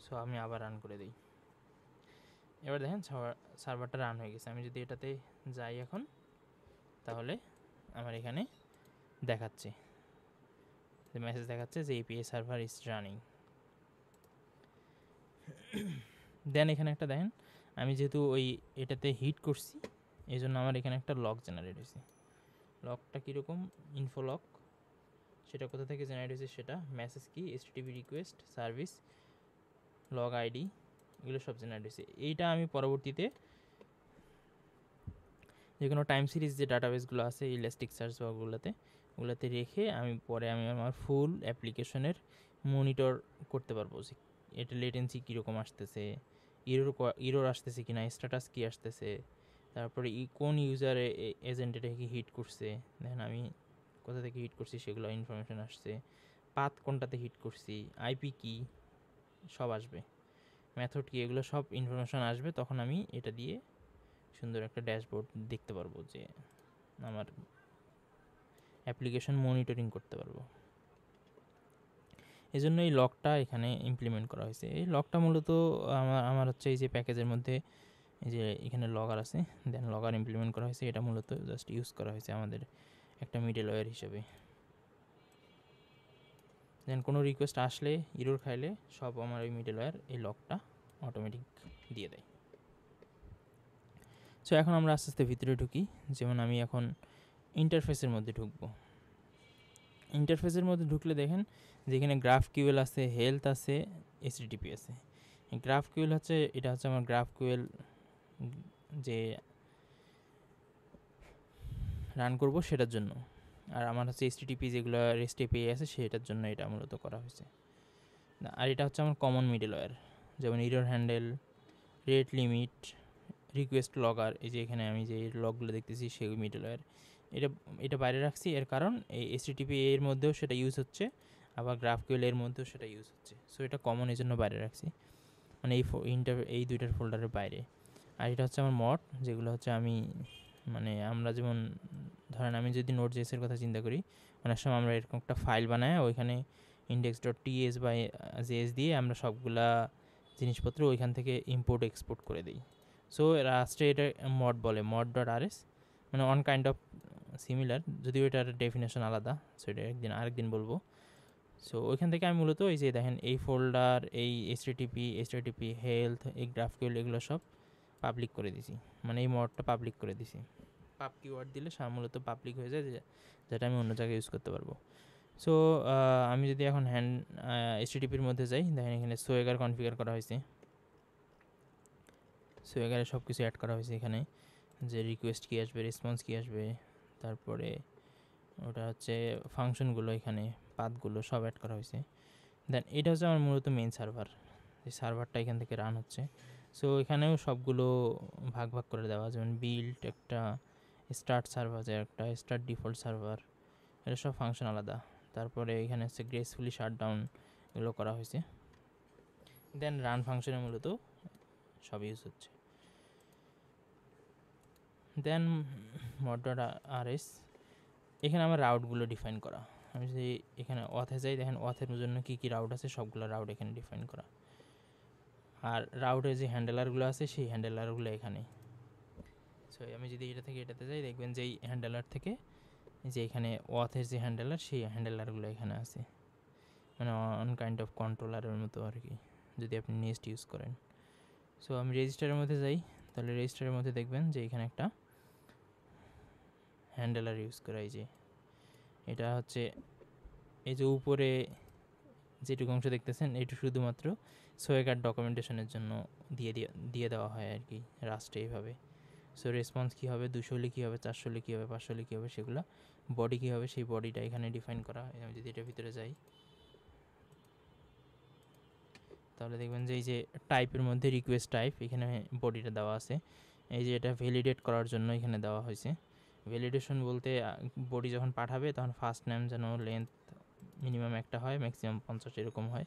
সো আমি আবার রান করে দিই। এবার দেখেন সার্ভারটা রান হয়ে গেছে। আমি যদি এটাতে যাই এখন তাহলে আমার এখানে দেখাচ্ছে যে মেসেজ দেখাচ্ছে যে এপিআই সার্ভার ইজ রানিং। দেন এখানে একটা দেখেন আমি যেহেতু ওই এটাতে হিট করছি এই জন্য আমার এখানে একটা লক জেনারেট হয়েছে। লকটা কীরকম, ইনফো লক, সেটা কোথা থেকে জেনারেট হয়েছে সেটা, মেসেজ কি, HTTP request, service, log ID, এগুলো সব জেনারেট হয়েছে। এইটা আমি পরবর্তীতে যে কোনো টাইম সিরিজ যে ডাটাবেসগুলো আছে ইলাস্টিক সার্চ বা ওগুলোতে রেখে আমি পরে আমার ফুল অ্যাপ্লিকেশনের মনিটর করতে পারবো যে এটা লেটেন্সি কীরকম আসতেছে, ইরোর আসতেছে কিনা, স্ট্যাটাস কী আসতেছে, তারপরে কোন ইউজার এজেন্ট এটাকে হিট করছে, দেখেন আমি কোথা থেকে হিট করছি সেগুলো ইনফরমেশন আসছে, পাথ কোনটাতে হিট করছি, আইপি কি, সব আসবে, মেথড কি, এগুলো সব ইনফরমেশন আসবে। তখন আমি এটা দিয়ে সুন্দর একটা ড্যাশবোর্ড দেখতে পারবো, যে আমার অ্যাপ্লিকেশন মনিটরিং করতে পারবো। এই জন্য এই লকটা এখানে ইমপ্লিমেন্ট করা হয়েছে। এই লকটা মূলত আমার হচ্ছে এই যে প্যাকেজের মধ্যে এই যে এখানে লগর আছে, দেন লগর ইমপ্লিমেন্ট করা হয়েছে। এটা মূলত জাস্ট ইউজ করা হয়েছে আমাদের একটা মিডলওয়্যার হিসেবে। দেন কোনো রিকোয়েস্ট আসলে, ইরর খাইলে সব আমার ওই মিডলওয়্যার এই লকটা অটোমেটিক দিয়ে দেয়। সো এখন আমরা আস্তে আস্তে ভিতরে ঢুকি। যেমন আমি এখন ইন্টারফেসের মধ্যে ঢুকবো। ইন্টারফেসের মধ্যে ঢুকলে দেখেন যেখানে GraphQL আছে, হেলথ আছে, HTTP আছে। GraphQL হচ্ছে, এটা হচ্ছে আমার GraphQL যে রান করব সেটার জন্য, আর আমার হচ্ছে HTTP যেগুলো REST API আছে সেটার জন্য এটা মূলত করা হয়েছে। আর এটা হচ্ছে আমার কমন মিডলওয়্যার, যেমন error handle, rate limit, request logger. এই যে এখানে আমি যে লগগুলো দেখতেছি সেই মিডলওয়্যার। এটা এটা বাইরে রাখছি, এর কারণ এই HTTP এর মধ্যেও সেটা ইউজ হচ্ছে, আবার GraphQL এর মধ্যেও সেটা ইউজ হচ্ছে। সো এটা কমন, এই জন্য বাইরে রাখছি, মানে এই দুইটার ফোল্ডারের বাইরে। আর এটা হচ্ছে আমার মড, যেগুলো হচ্ছে আমি মানে আমরা যেমন ধরেন আমি যদি Node.js এর কথা চিন্তা করি, অনেক সময় আমরা এরকম একটা ফাইল বানাই, ওইখানে index.ts বা js দিয়ে আমরা সবগুলা জিনিসপত্র ওইখান থেকে ইম্পোর্ট এক্সপোর্ট করে দিই। সো রাস্টে এটা মড বলে, mod.rs, মানে অন কাইন্ড অফ সিমিলার, যদিও এটার ডেফিনেশন আলাদা। সো এটা আরেকদিন বলবো। সো ওইখান থেকে আমি মূলত এই যে দেখেন এই ফোল্ডার, এই HTTP হেলথ, এই GraphQL এগুলো সব পাবলিক করে দিছি, মানে এই মডটা পাবলিক করে দিছি। পাব কিওয়ার্ড দিলে মূলত পাবলিক হয়ে যায়, যেটা আমি অন্য জায়গায় ইউজ করতে পারবো। সো আমি যদি এখন HTTPর মধ্যে যাই, দেখেন এখানে সোয়েগার কনফিগার করা হয়েছে। সোয়েগারে সব কিছু অ্যাড করা হয়েছে এখানে, যে রিকোয়েস্ট কী আসবে, রেসপন্স কী আসবে, তারপরে ওটা হচ্ছে ফাংশনগুলো, এখানে পাথগুলো সব অ্যাড করা হয়েছে। দেন এটা হচ্ছে আমার মূলত মেইন সার্ভার, এই সার্ভারটা এখান থেকে রান হচ্ছে। সো এখানেও সবগুলো ভাগ ভাগ করে দেওয়া, যেমন বিল্ড একটা, স্টার্ট সার্ভার, যে একটা স্টার্ট ডিফল্ট সার্ভার, এটা সব ফাংশন আলাদা। তারপরে এখানে হচ্ছে গ্রেসফুলি শাটডাউন, এগুলো করা হয়েছে। দেন রান ফাংশনে মূলত সব ইউজ হচ্ছে। দেন mod.rs, এখানে আমার রাউটগুলো ডিফাইন করা। আমি যদি এখানে অথে যাই, দেখেন অথের জন্য কী কী রাউট আছে, সবগুলো রাউট এখানে ডিফাইন করা। আর রাউটের যে হ্যান্ডেলারগুলো আছে সেই হ্যান্ডেলারগুলো এখানে। সো আমি যদি এটা থেকে এটাতে যাই, দেখবেন যে এই হ্যান্ডেলার থেকে যে এখানে অথের যে হ্যান্ডেলার, সেই হ্যান্ডেলারগুলো এখানে আছে, মানে অন কাইন্ড অফ কন্ট্রোলারের মতো আর কি, যদি আপনি নেস্ট ইউজ করেন। সো আমি রেজিস্টারের মধ্যে যাই, তাহলে রেজিস্টারের মধ্যে দেখবেন যে এখানে একটা হ্যান্ডেলার ইউজ করা। এই যে এটা হচ্ছে এই যে উপরে যেটুকু অংশ দেখতেছেন, এইটু শুধুমাত্র সোয়েগার ডকুমেন্টেশনের জন্য দিয়ে দেওয়া হয় আর কি, রাস্টে এইভাবে। সো রেসপন্স কী হবে, 200 হলে কী হবে, 400 হলে কী হবে, 500 হলে কী হবে, সেগুলো বডি কী হবে, সেই বডিটা এখানে ডিফাইন করা। আমি যদি এটার ভিতরে যাই, তাহলে দেখবেন যে এই যে টাইপের মধ্যে রিকোয়েস্ট টাইপ, এখানে বডিটা দেওয়া আছে। এই যে এটা ভ্যালিডেট করার জন্য এখানে দেওয়া হয়েছে। ভ্যালিডেশন বলতে বডি যখন পাঠাবে তখন ফার্স্ট নেম যেন লেন্থ মিনিমাম একটা হয়, ম্যাক্সিমাম 50 এরকম হয়।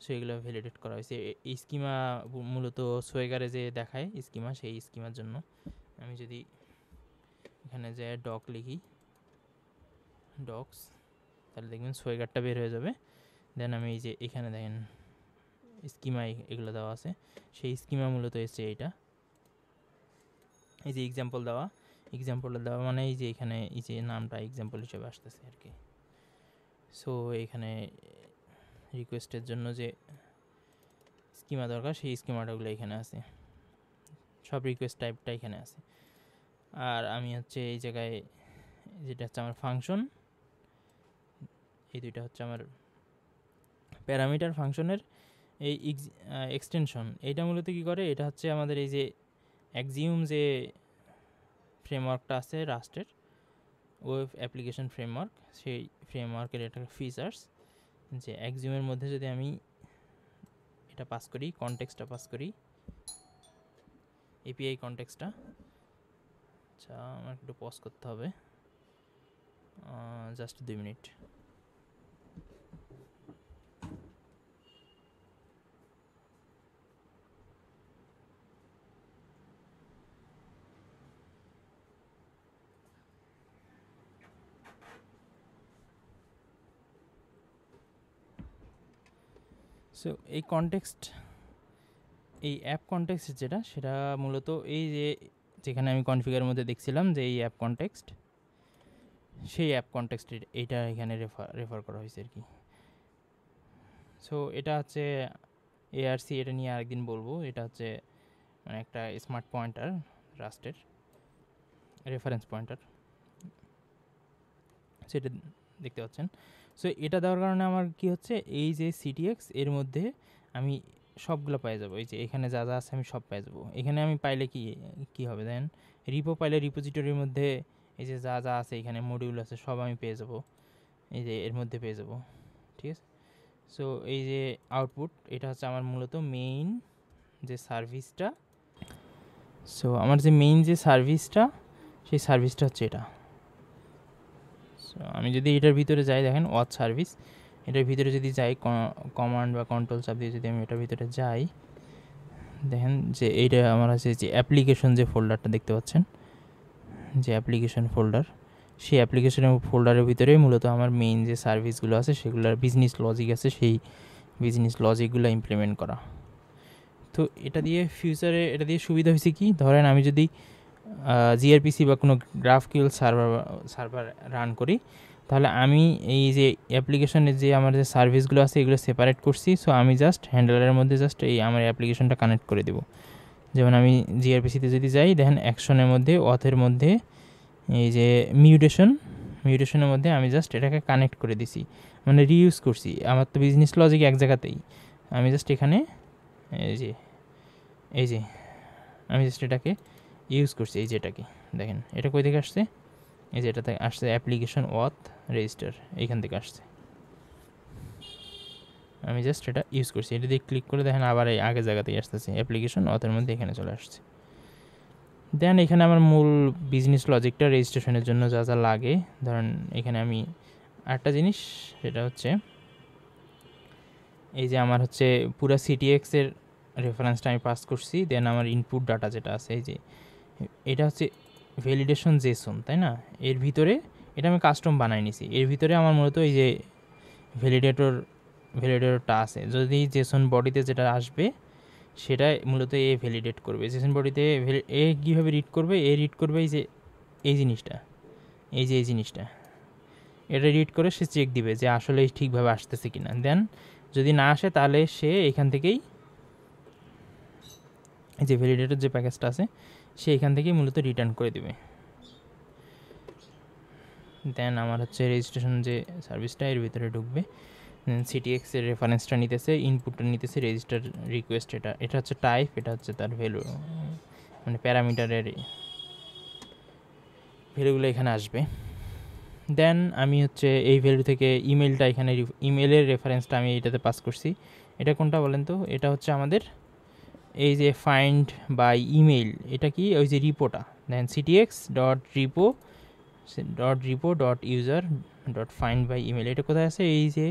সো এগুলো ভ্যালিডেট করা হয়েছে। এই স্কিমা মূলত সোয়েগারে যে দেখায় স্কিমা, সেই স্কিমার জন্য। আমি যদি এখানে যে ডক লিখি, ডক্স, তাহলে দেখবেন সোয়েগারটা বের হয়ে যাবে। দেন আমি এই যে এখানে দেখেন স্কিমা এগুলো দেওয়া আছে, সেই স্কিমা মূলত এসছে এইটা। এই যে এক্সাম্পল দেওয়া মানে এই যে এখানে এই যে নামটা এক্সাম্পল হিসেবে আসতেছে আর কি। সো এখানে রিকোয়েস্টের জন্য যে স্কিমা দরকার, সেই স্কিমাটাগুলো এখানে আছে, সব রিকোয়েস্ট টাইপটা এখানে আছে। আর আমি হচ্ছে এই জায়গায় যেটা হচ্ছে আমার ফাংশন, এই দুইটা হচ্ছে আমার প্যারামিটার ফাংশনের এই এক্সটেনশন। এইটা মূলত কী করে, এটা হচ্ছে আমাদের এই যে অ্যাক্সিউম যে ফ্রেমওয়ার্কটা আছে রাস্টের, ওয়েব অ্যাপ্লিকেশন ফ্রেমওয়ার্ক, সেই ফ্রেমওয়ার্কের একটা ফিচার্স, যে অ্যাক্সিউমের মধ্যে যদি আমি এটা পাস করি, কনটেক্সটটা পাস করি, এপিআই কনটেক্সটটা, আচ্ছা, আমার একটু পজ করতে হবে, জাস্ট 2 মিনিট। সো এই কনটেক্সট, এই অ্যাপ কনটেক্সট যেটা, সেটা মূলত এই যে যেখানে আমি কনফিগারের মধ্যে দেখছিলাম যে এই অ্যাপ কনটেক্সট, সেই অ্যাপ কনটেক্সট এইটা এখানে রেফার করা হয়েছে আর কি। সো এটা হচ্ছে এআরসি, এটা নিয়ে আরেকদিন বলবো। এটা হচ্ছে মানে একটা স্মার্ট পয়েন্টার, রাস্টের রেফারেন্স পয়েন্টার, সেটা দেখতে পাচ্ছেন। সো এটা দেওয়ার কারণে আমার কি হচ্ছে, এই যে সিটিএক্স এর মধ্যে আমি সবগুলো পেয়ে যাবো। এই যে এখানে যা যা আছে আমি সব পেয়ে যাবো। এখানে আমি পাইলে কি হবে দেন, রিপো পাইলে রিপোজিটরির মধ্যে এই যে যা যা আছে, এখানে মডিউল আছে, সব আমি পেয়ে যাবো এই যে এর মধ্যে পেয়ে যাবো, ঠিক আছে। সো এই যে আউটপুট, এটা হচ্ছে আমার মূলত মেইন যে সার্ভিসটা। সো আমার যে মেইন যে সার্ভিসটা, সেই সার্ভিসটা হচ্ছে এটা। সো আমি যদি এটার ভিতরে যাই, দেখেন ওয়াচ সার্ভিস, এটার ভিতরে যদি যাই, কমান্ড বা কন্ট্রোল চাপ দিয়ে যদি আমি এটার ভিতরে যাই, দেখেন যে এইটা আমার আছে যে অ্যাপ্লিকেশন যে ফোল্ডারটা দেখতে পাচ্ছেন, যে অ্যাপ্লিকেশন ফোল্ডার, সেই অ্যাপ্লিকেশনের ফোল্ডারের ভিতরে মূলত আমার মেইন যে সার্ভিসগুলো আছে, সেগুলোর বিজনেস লজিক আছে, সেই বিজনেস লজিকগুলো ইমপ্লিমেন্ট করা। তো এটা দিয়ে ফিউচারে এটা দিয়ে সুবিধা হয়েছে কি, ধরেন আমি যদি জিআরপিসি বা কোনো গ্রাফকিউএল সার্ভার রান করি, তাহলে আমি এই যে অ্যাপ্লিকেশনের যে আমার যে সার্ভিসগুলো আছে, এগুলো সেপারেট করছি। সো আমি জাস্ট হ্যান্ডেলারের মধ্যে জাস্ট এই আমার অ্যাপ্লিকেশনটা কানেক্ট করে দেবো। যেমন আমি জিআরপিসিতে যদি যাই, দেখেন অ্যাকশনের মধ্যে, অথের মধ্যে এই যে মিউটেশনের মধ্যে আমি জাস্ট এটাকে কানেক্ট করে দিছি, মানে রিইউজ করছি। আমার তো বিজনেস লজিক এক জায়গাতেই, আমি জাস্ট এখানে এই যে আমি জাস্ট এটাকে ইউজ করছি। এই যে এটাকে দেখেন, এটা কই থেকে আসছে, এই যে এটা থেকে আসছে অ্যাপ্লিকেশন ওয়াথ রেজিস্টার, এইখান থেকে আসছে। আমি জাস্ট এটা ইউজ করছি, এটা দিয়ে ক্লিক করে দেখেন আবার এই আগের জায়গাতেই আসতেছে, অ্যাপ্লিকেশন ওয়াথের মধ্যে এখানে চলে আসছে। দেন এখানে আমার মূল বিজনেস লজিকটা রেজিস্ট্রেশনের জন্য যা যা লাগে, ধরেন এখানে আমি আরেকটা জিনিস, সেটা হচ্ছে এই যে আমার হচ্ছে পুরো সিটিএক্সের রেফারেন্সটা আমি পাস করছি। দেন আমার ইনপুট ডাটা যেটা আছে, এই যে এটা হচ্ছে ভ্যালিডেশন জেসন, তাই না? এর ভিতরে এটা আমি কাস্টম বানাই নিছি। এর ভিতরে আমার মূলত এই যে ভ্যালিডেটরটা আছে, যদি জেসন বডিতে যেটা আসবে সেটা মূলত এ ভ্যালিডেট করবে। জেসন বডিতে এ কীভাবে রিড করবে, এ রিড করবে এই যে এই জিনিসটা, এই যে এই জিনিসটা, এটা রিড করে সে চেক দিবে যে আসলে ঠিকভাবে আসতেছে কিনা। দেন যদি না আসে, তাহলে সে এখান থেকেই এই যে ভ্যালিডেটর যে প্যাকেজটা আছে, সে এখান থেকেই মূলত রিটার্ন করে দেবে। দেন আমার হচ্ছে রেজিস্ট্রেশন যে সার্ভিসটা, এর ভিতরে ঢুকবে, সিটিএক্সের রেফারেন্সটা নিতেছে, ইনপুটটা নিতেছে, রেজিস্টার রিকোয়েস্ট, এটা হচ্ছে টাইপ, এটা হচ্ছে তার ভ্যালু, মানে প্যারামিটারের ভ্যালুগুলো এখানে আসবে। দেন আমি হচ্ছে এই ভ্যালু থেকে ইমেলটা, এখানে ইমেলের রেফারেন্সটা আমি এটাতে পাস করছি। এটা কোনটা বলেন তো? এটা হচ্ছে আমাদের এই যে ফাইন্ড বাই ইমেল, এটা কি ওই যে রিপোটা, দেন ctx.repo.user.find by email, এটা কোথায় আছে? এই যে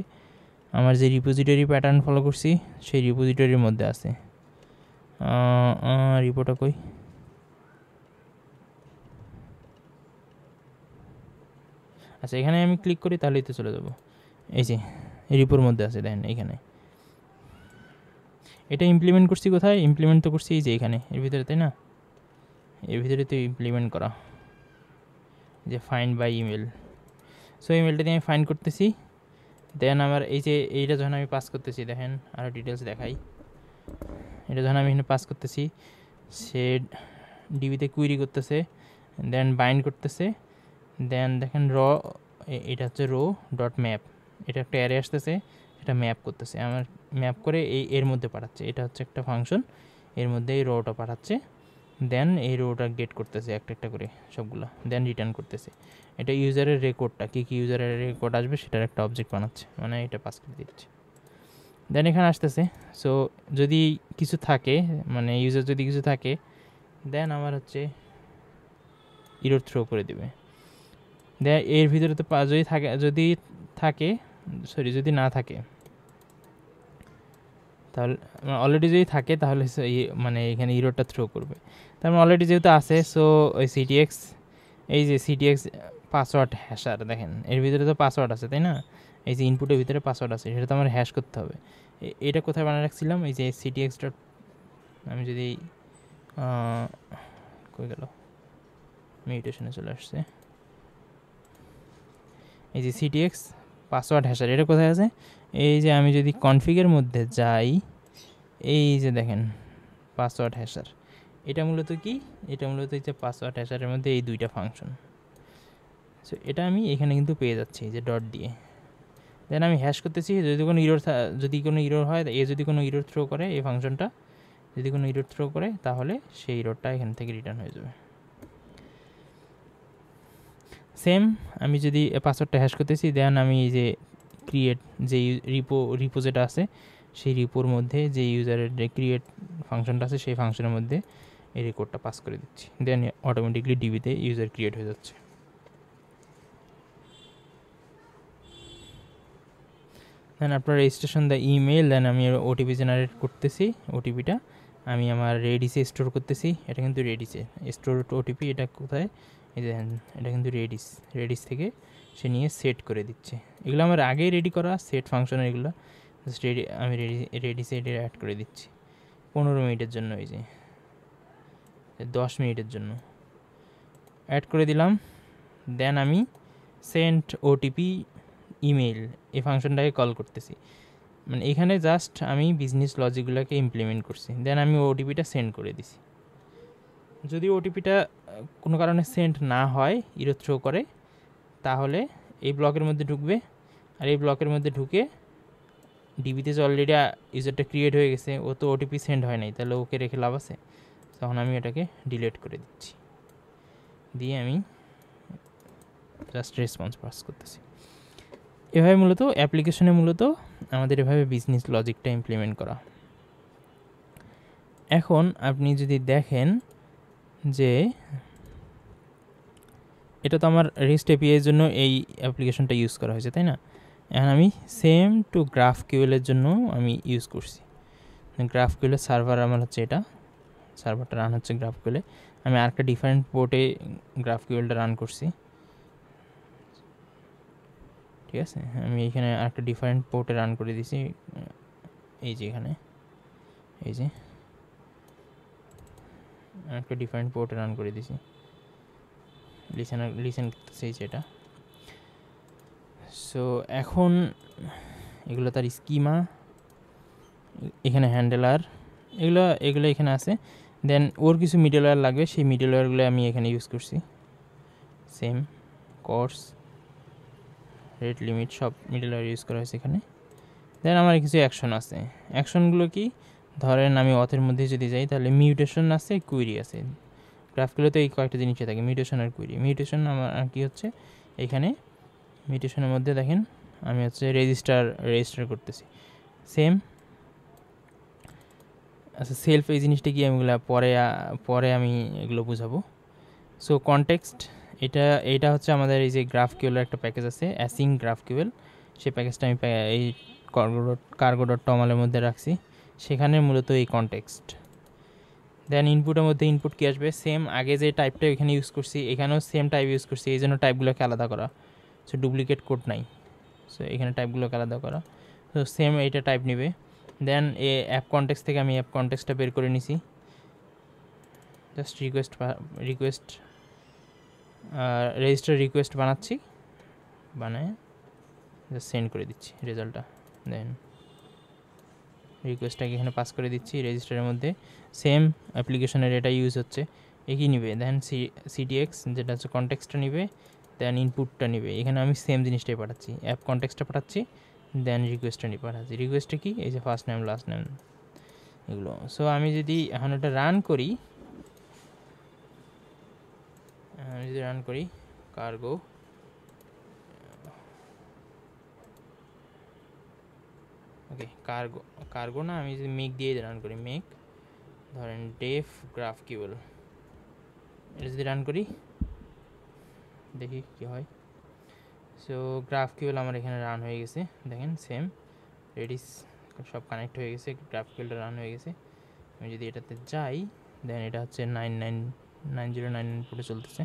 আমার যে রিপোজিটরি প্যাটার্ন ফলো করছি, সেই রিপোজিটরির মধ্যে আছে। রিপোটা কই? আচ্ছা, এখানে আমি ক্লিক করি, তাহলেই তো চলে যাব। এই যে রিপোর মধ্যে আছে, দেখেন এখানে। এটা ইমপ্লিমেন্ট করছি কোথায়? ইমপ্লিমেন্ট তো করছি এই যে এখানে, এর ভিতরে, তাই না? এর ভিতরে তো ইমপ্লিমেন্ট করা, যে ফাইন্ড বাই ইমেল। সো ইমেলটা দিয়ে আমি ফাইন্ড করতেছি। দেন আমার এই যে এইটা যখন আমি পাস করতেছি, দেখেন আরও ডিটেলস দেখাই। এটা যখন আমি এখানে পাস করতেছি, সে ডিবিতে কুইরি করতেছে, দেন বাইন্ড করতেছে, দেন দেখেন এটা হচ্ছে রো ডট ম্যাপ, এটা একটা অ্যারে আসতেছে, এটা ম্যাপ করতেছে, আমার ম্যাপ করে এর মধ্যে পাঠাচ্ছে। এটা হচ্ছে একটা ফাংশন, এর মধ্যে এই রোটা পাঠাচ্ছে, দেন এই রোটা গেট করতেছে একটা একটা করে সবগুলো, দেন রিটার্ন করতেছে। এটা ইউজারের রেকর্ডটা, কী কী ইউজারের রেকর্ড আসবে সেটার একটা অবজেক্ট বানাচ্ছে, মানে এটা পাস করে দিচ্ছে। দেন এখানে আসতেছে। সো যদি কিছু থাকে, মানে ইউজার যদি কিছু থাকে, দেন আমার হচ্ছে ইরর থ্রো করে দেবে। দেন এর ভিতরে তো যদি না থাকে তাহলে অলরেডি যদি থাকে তাহলে মানে এখানে ইররটা থ্রো করবে। তার মানে অলরেডি যেহেতু আছে, সো ওই সিটিএক্স, এই যে সিটিএক্স পাসওয়ার্ড হ্যাশার, দেখেন এর ভিতরে তো পাসওয়ার্ড আছে, তাই না? এই যে ইনপুটের ভিতরে পাসওয়ার্ড আছে, সেটা তো আমার হ্যাশ করতে হবে। এটা কোথায় বানিয়ে রাখছিলাম? এই যে সিটিএক্স ডট, আমি যদি কই গেল, মিউটেশনে চলে আসছে। এই যে সিটিএক্স পাসওয়ার্ড হ্যাশার, এটা কোথায় আছে? এই যে আমি যদি কনফিগের মধ্যে যাই, এই যে দেখেন পাসওয়ার্ড হ্যাশার, এটা মূলত কি? এটা মূলত এই যে পাসওয়ার্ড হ্যাশারের মধ্যে এই দুইটা ফাংশন। সো এটা আমি এখানে কিন্তু পেয়ে যাচ্ছি যে ডট দিয়ে। দেন আমি হ্যাশ করতেছি, যদি কোনো ইরর হয়, যদি কোনো ইরর থ্রো করে, এই ফাংশনটা যদি কোনো ইরর থ্রো করে, তাহলে সেই ইররটা এখান থেকে রিটার্ন হয়ে যাবে। সেম আমি যদি পাসওয়ার্ডটা হ্যাশ করতেছি, দেন আমি এই যে ক্রিয়েট যে রিপো যেটা আছে, সেই রিপোর মধ্যে যে ইউজারের যে ক্রিয়েট ফাংশনটা আছে, সেই ফাংশনের মধ্যে এই রেকর্ডটা পাস করে দিচ্ছি। দেন অটোমেটিকলি ডিবিতে ইউজার ক্রিয়েট হয়ে যাচ্ছে। দেন আপনার রেজিস্ট্রেশন দ্য ইমেল, দেন আমি ওটিপি জেনারেট করতেছি। ওটিপিটা আমি আমার রেডিসে স্টোর করতেছি। এটা কিন্তু রেডিসে স্টোর ওটিপি। এটা কোথায়? এই দেখেন, এটা কিন্তু রেডিস থেকে সে নিয়ে সেট করে দিচ্ছে। এগুলো আমার আগেই রেডি করা সেট ফাংশনের, এগুলো জাস্ট আমি রেডিসে এটা অ্যাড করে দিচ্ছি 15 মিনিটের জন্য, এই যে 10 মিনিটের জন্য অ্যাড করে দিলাম। দেন আমি সেন্ড ওটিপি ইমেল এই ফাংশনটাকে কল করতেছি। মানে এখানে জাস্ট আমি বিজনেস লজিকগুলোকে ইমপ্লিমেন্ট করছি। দেন আমি ওটিপিটা সেন্ড করে দিছি। যদি ওটিপিটা কোনো কারণে সেন্ড না হয়, ইরর থ্রো করে, তাহলে এই ব্লকের মধ্যে ঢুকবে। আর এই ব্লকের মধ্যে ঢুকে ডিবিতে যে অলরেডি ইউজারটা ক্রিয়েট হয়ে গেছে, ও তো ওটিপি সেন্ড হয় নাই, তাহলে ওকে রেখে লাভ আছে? তখন আমি এটাকে ডিলিট করে দিচ্ছি, দিয়ে আমি জাস্ট রেসপন্স পাস করতেছি। এভাবে মূলত অ্যাপ্লিকেশনে আমাদের এভাবে বিজনেস লজিকটা ইমপ্লিমেন্ট করা। এখন আপনি যদি দেখেন যে এটা তো আমার রেস্ট এপিআইয়ের জন্য এই অ্যাপ্লিকেশনটা ইউজ করা হয়েছে, তাই না? এখন আমি সেম টু গ্রাফকিউএলের জন্য আমি ইউজ করছি। গ্রাফকিউএলের সার্ভার আমার হচ্ছে এটা, সার্ভারটা রান হচ্ছে গ্রাফকিউএলে। আমি আরেকটা ডিফারেন্ট পোর্টে গ্রাফকিউএলটা রান করছি, ঠিক আছে? আমি এখানে আরেকটা ডিফারেন্ট পোর্টে রান করে দিছি, এই যে এখানে, এই যে আরেকটা ডিফারেন্ট পোর্টে রান করে দিছি, লিসেন করতেছে এই যেটা। সো এখন এগুলো তার স্কিমা, এখানে হ্যান্ডেলার, এগুলো এখানে আছে। দেন ওর কিছু মিডলওয়্যার লাগবে, সেই মিডলওয়্যারগুলো আমি এখানে ইউজ করছি। সেম কোর্স, রেট লিমিট, সব মিডলওয়্যার ইউজ করা হয়েছে এখানে। দেন আমার কিছু অ্যাকশন আছে। অ্যাকশনগুলো কি? ধরেন আমি অথের মধ্যে যদি যাই, তাহলে মিউটেশন আছে, কুইরি আছে। গ্রাফগুলোতে এই কয়েকটা জিনিসই থাকে, মিউটেশন আর কুইরি। মিউটেশন আমার কি হচ্ছে, এখানে মিউটেশনের মধ্যে দেখেন আমি হচ্ছে রেজিস্টার করতেছি। সেম আচ্ছা, সেলফ এই জিনিসটা কি, আমি পরে আমি এগুলো বুঝাবো। সো কনটেক্সট, এটা হচ্ছে আমাদের এই যে গ্রাফকিউএলের একটা প্যাকেজ আছে, অ্যাসিং গ্রাফকিউএল। সেই প্যাকেজটা আমি এই cargo.toml-এর মধ্যে রাখছি, সেখানে মূলত এই কনটেক্সট। দেন ইনপুটের মধ্যে ইনপুট কি আসবে, সেম আগে যে টাইপটা এখানে ইউজ করছি, এখানেও সেম টাইপ ইউজ করছি, এই জন্য টাইপগুলোকে আলাদা করা। সো ডুপ্লিকেট কোড নাই, সো এখানে টাইপগুলোকে আলাদা করা। সো সেম এইটা টাইপ নেবে। দেন অ্যাপ কনটেক্সট থেকে আমি অ্যাপ কনটেক্সটটা বের করে নিছি, জাস্ট রিকোয়েস্ট রেজিস্টার রিকোয়েস্ট বানায় জাস্ট সেন্ড করে দিচ্ছি রেজাল্টটা। দেন রিকোয়েস্টটাকে এখানে পাস করে দিচ্ছি রেজিস্টারের মধ্যে। সেম অ্যাপ্লিকেশনের এটা ইউজ হচ্ছে, একই নিবে। দেন সিটিএক্স যেটা হচ্ছে কনটেক্সটটা নিবে, দেন ইনপুটটা নিবে। এখানে আমি সেম জিনিসটাই পাঠাচ্ছি, অ্যাপ কনটেক্সটটা পাঠাচ্ছি, দেন রিকোয়েস্টটা নিয়ে পাঠাচ্ছি। রিকোয়েস্টটা কি, এই যে ফার্স্ট নেম লাস্ট নেম এগুলো। সো আমি যদি এখন ওটা রান করি, কার্গো, ওকে কার্গো না, আমি যদি মেক দিয়ে রান করি, মেক ধরেন ডেফ গ্রাফকিউএল, এটা যদি রান করি, দেখি কি হয়। সো গ্রাফকিউএল আমার এখানে রান হয়ে গেছে, দেখেন সেম রেডিস সব কানেক্ট হয়ে গেছে, গ্রাফকিউএলটা রান হয়ে গেছে। আমি যদি এটাতে যাই দেন এটা হচ্ছে 9099 পোর্টে চলতেছে।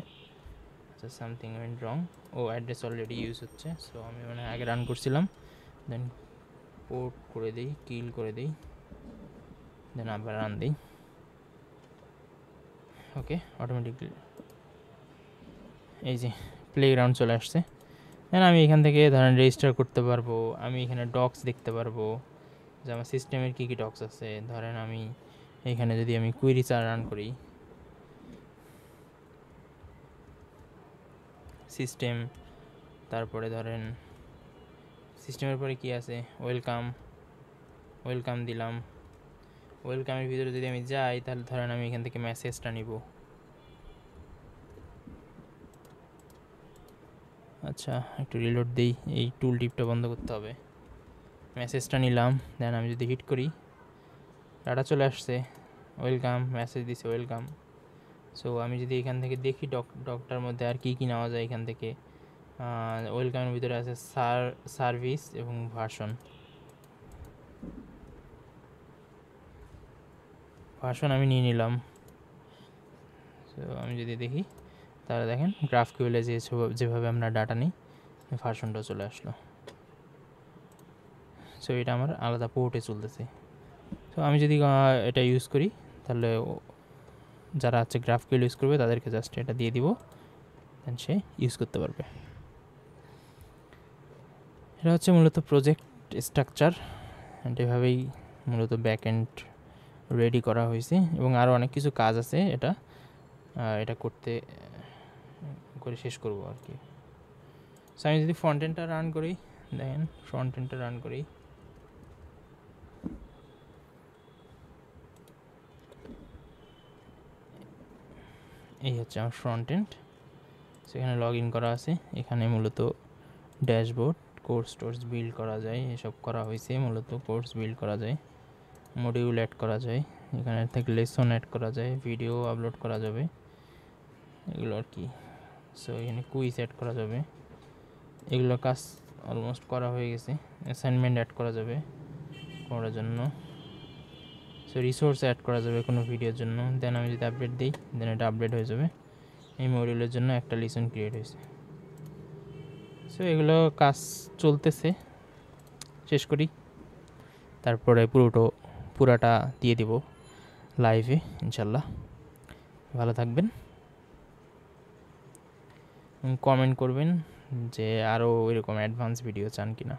আচ্ছা সামথিং ওয়েন্ট রং, ও অ্যাড্রেস অলরেডি ইউজ হচ্ছে। সো আমি মানে আগে রান করছিলাম, দেন পোর্ট করে দিই, কিল করে দিই, দেন আবার রান দিই। ওকে, অটোমেটিকলি এই যে প্লেগ্রাউন্ড চলে আসছে। দেন আমি এখান থেকে ধরেন রেজিস্টার করতে পারবো, আমি এখানে ডক্স দেখতে পারবো যে আমার সিস্টেমের কী কী ডক্স আছে। ধরেন আমি এখানে যদি আমি কুইরি রান করি, সিস্টেম, তারপরে ধরেন সিস্টেমের পরে কি আছে, ওয়েলকাম দিলাম। ওয়েলকামের ভিতরে যদি আমি যাই তাহলে ধরেন আমি এখান থেকে মেসেজটা নিব। আচ্ছা একটু রিলোড দিই, এই টুল টিপটা বন্ধ করতে হবে। মেসেজটা নিলাম, দেন আমি যদি হিট করি ডাটা চলে আসছে, ওয়েলকাম মেসেজ দিছে ওয়েলকাম। সো আমি যদি এখান থেকে দেখি ডকটার মধ্যে আর কি নেওয়া যায়, এখান থেকে ওয়েলকামের ভিতরে আছে সার্ভিস এবং ভার্সন আমি নিয়ে নিলাম। সো আমি যদি দেখি তাহলে দেখেন গ্রাফকিউএলে যেভাবে আমরা ডাটা নিই ভার্সনটাও চলে আসলো। সো এটা আমার আলাদা পোর্টে চলতেছে। সো আমি যদি এটা ইউজ করি তাহলে যারা হচ্ছে গ্রাফকিউএল ইউজ করবে তাদেরকে জাস্ট এটা দিয়ে দিব, দেন সে ইউজ করতে পারবে। এটা হচ্ছে মূলত প্রজেক্ট স্ট্রাকচার, এভাবেই মূলত ব্যাক এন্ড রেডি করা হয়েছে এবং আরও অনেক কিছু কাজ আছে এটা করতে করে শেষ করব আর কি। সো আমি যদি ফ্রন্ট এন্ডটা রান করি, দেখেন ফ্রন্ট এন্ডটা রান করি, এই হচ্ছে আমার ফ্রন্ট এন্ড। সেখানে লগ ইন করা আছে, এখানে মূলত ড্যাশবোর্ড, কোর্স বিল্ড করা যায়, এসব করা হয়েছে। মূলত কোর্স বিল্ড করা যায়, মডিউল অ্যাড করা যায়, এখানে থেকে লেসন অ্যাড করা যায়, ভিডিও আপলোড করা যাবে, এগুলো আর কি। সো এখানে কুইজ অ্যাড করা যাবে, এগুলো কাজ অলমোস্ট করা হয়ে গেছে। অ্যাসাইনমেন্ট অ্যাড করা যাবে করার জন্য, সো রিসোর্স অ্যাড করা যাবে কোনো ভিডিওর জন্য। দেন আমি যদি আপডেট দিই দেন এটা আপডেট হয়ে যাবে। এই মডিউলের জন্য একটা লিসন ক্রিয়েট হয়েছে। সো এগুলো কাজ চলতেছে, শেষ করি তারপরে পুরাটা দিয়ে দিব লাইভে ইনশাল্লাহ। ভালো থাকবেন, কমেন্ট করবেন যে আরও এরকম অ্যাডভান্স ভিডিও চান কিনা।